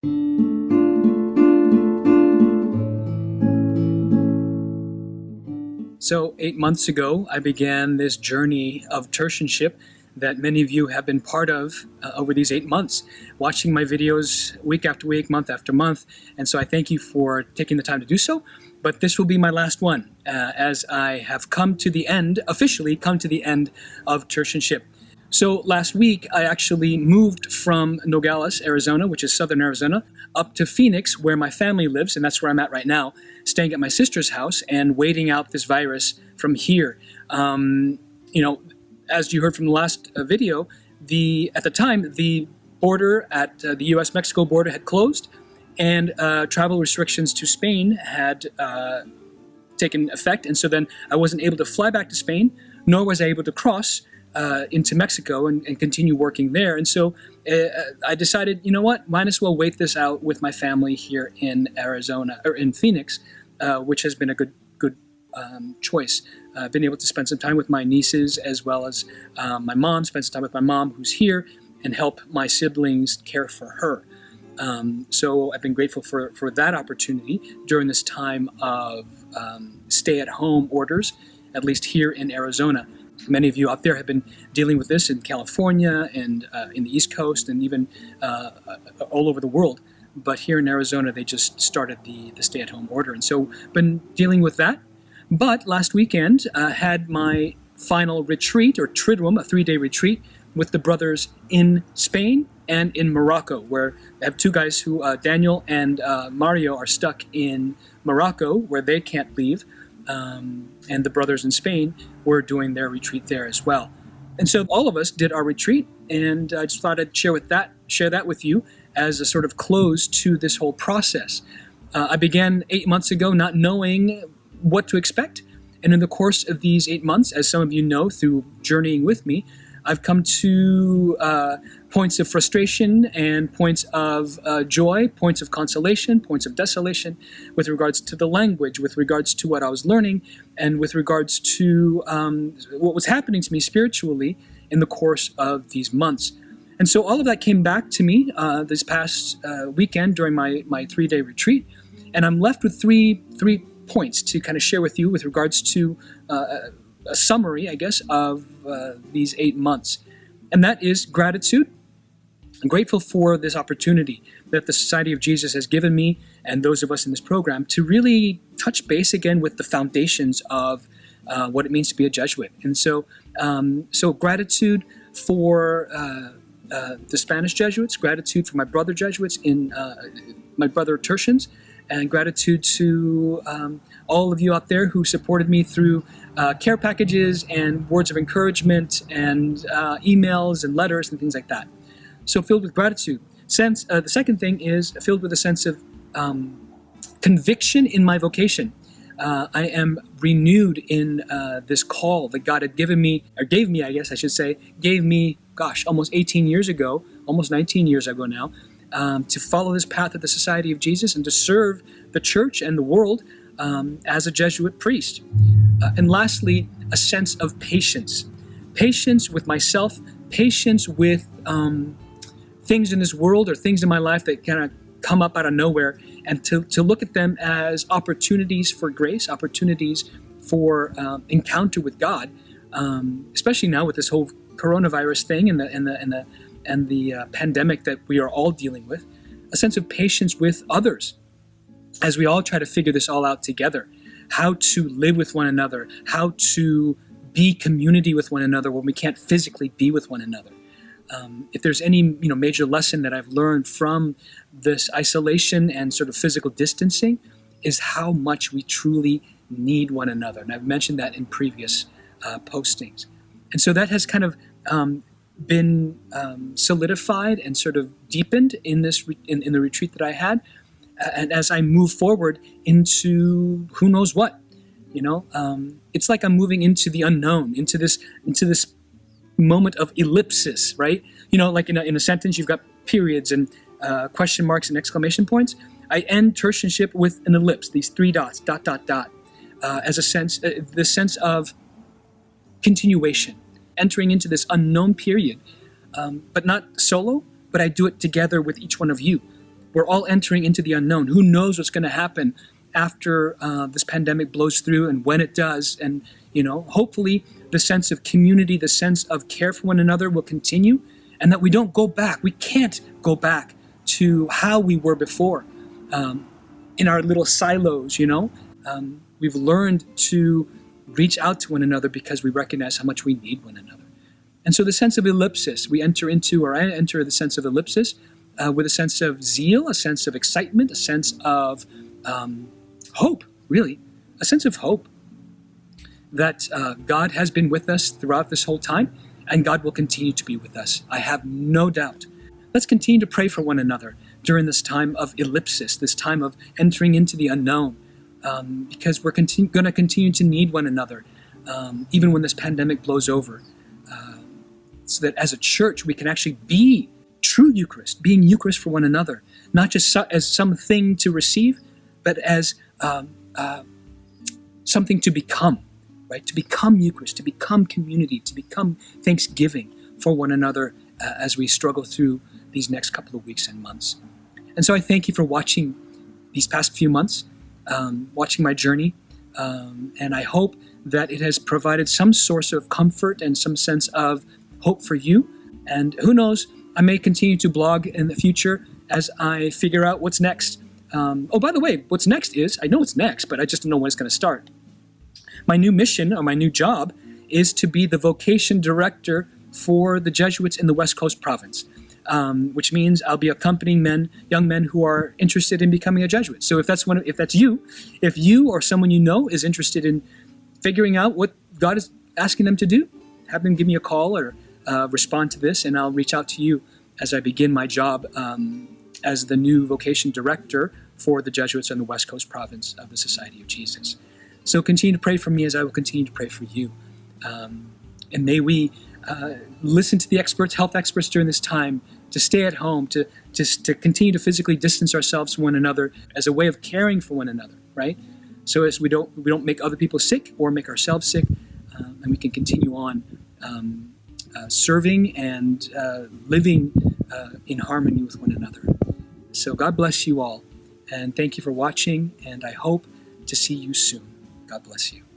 So 8 months ago, I began this journey of tertianship that many of you have been part of over these 8 months, watching my videos week after week, month after month. And so I thank you for taking the time to do so. But this will be my last one as I have come to the end, officially come to the end of tertianship. So last week, I actually moved from Nogales, Arizona, which is southern Arizona, up to Phoenix, where my family lives, and that's where I'm at right now, staying at my sister's house and waiting out this virus from here. As you heard from the last video, at the time, the border at the U.S.-Mexico border had closed, and travel restrictions to Spain had taken effect, and so then I wasn't able to fly back to Spain, nor was I able to cross into Mexico and continue working there. And so I decided, you know what, might as well wait this out with my family here in Arizona, or in Phoenix, which has been a good choice. I've been able to spend some time with my nieces as well as my mom, spend some time with my mom who's here, and help my siblings care for her. So I've been grateful for that opportunity during this time of stay-at-home orders, at least here in Arizona. Many of you out there have been dealing with this in California and in the East Coast and even all over the world. But here in Arizona, they just started the stay-at-home order. And so been dealing with that. But last weekend, had my final retreat, or Triduum, a 3-day retreat, with the brothers in Spain and in Morocco, where I have two guys who, Daniel and Mario, are stuck in Morocco, where they can't leave. And the brothers in Spain were doing their retreat there as well. And so all of us did our retreat, and I just thought I'd share that with you as a sort of close to this whole process. I began 8 months ago not knowing what to expect, and in the course of these 8 months, as some of you know through journeying with me, I've come to points of frustration and points of joy, points of consolation, points of desolation with regards to the language, with regards to what I was learning, and with regards to what was happening to me spiritually in the course of these months. And so all of that came back to me this past weekend during my 3-day retreat, and I'm left with three points to kind of share with you with regards to a summary, I guess, of these 8 months. And that is gratitude. I'm grateful for this opportunity that the Society of Jesus has given me and those of us in this program to really touch base again with the foundations of what it means to be a Jesuit. And so gratitude for the Spanish Jesuits, gratitude for my brother Jesuits in my brother Tertians, and gratitude to all of you out there who supported me through care packages and words of encouragement and emails and letters and things like that. So filled with gratitude. The second thing is filled with a sense of conviction in my vocation. I am renewed in this call that God had given me, or gave me, I guess I should say, gave me, almost 18 years ago, almost 19 years ago now, to follow this path of the Society of Jesus and to serve the church and the world as a Jesuit priest. And lastly, a sense of patience. Patience with myself, patience with things in this world or things in my life that kind of come up out of nowhere, and to look at them as opportunities for grace, opportunities for encounter with God, especially now with this whole coronavirus thing and the pandemic that we are all dealing with. A sense of patience with others as we all try to figure this all out together. How to live with one another, how to be community with one another when we can't physically be with one another. If there's any major lesson that I've learned from this isolation and sort of physical distancing, is how much we truly need one another. And I've mentioned that in previous postings. And so that has kind of been solidified and sort of deepened in this in the retreat that I had. And as I move forward into who knows what, it's like I'm moving into the unknown, into this moment of ellipsis, right? Like in a sentence, you've got periods and question marks and exclamation points. I end tertianship with an ellipse, these 3 dots, ... as a sense, the sense of continuation, entering into this unknown period, but not solo, but I do it together with each one of you. We're all entering into the unknown. Who knows what's going to happen after this pandemic blows through, and when it does. And, hopefully the sense of community, the sense of care for one another will continue, and that we don't go back. We can't go back to how we were before, in our little silos, We've learned to reach out to one another because we recognize how much we need one another. And so the sense of ellipsis, I enter the sense of ellipsis with a sense of zeal, a sense of excitement, a sense of hope, really, a sense of hope that God has been with us throughout this whole time, and God will continue to be with us. I have no doubt. Let's continue to pray for one another during this time of ellipsis, this time of entering into the unknown, because we're going to continue to need one another, even when this pandemic blows over, so that as a church we can actually be true Eucharist, being Eucharist for one another, not just as something to receive, but as something to become, right? To become Eucharist, to become community, to become thanksgiving for one another as we struggle through these next couple of weeks and months. And so I thank you for watching these past few months, watching my journey, and I hope that it has provided some source of comfort and some sense of hope for you. And who knows, I may continue to blog in the future as I figure out what's next. By the way, what's next is, I know what's next, but I just don't know when it's going to start. My new mission, or my new job, is to be the vocation director for the Jesuits in the West Coast province, which means I'll be accompanying young men who are interested in becoming a Jesuit. So if that's you or someone you know is interested in figuring out what God is asking them to do, have them give me a call or respond to this, and I'll reach out to you as I begin my job as the new vocation director for the Jesuits in the West Coast province of the Society of Jesus. So continue to pray for me as I will continue to pray for you. And may we listen to the experts, health experts during this time, to stay at home, to continue to physically distance ourselves from one another as a way of caring for one another, right? So as we don't make other people sick or make ourselves sick, and we can continue on serving and living in harmony with one another. So God bless you all, and thank you for watching, and I hope to see you soon. God bless you.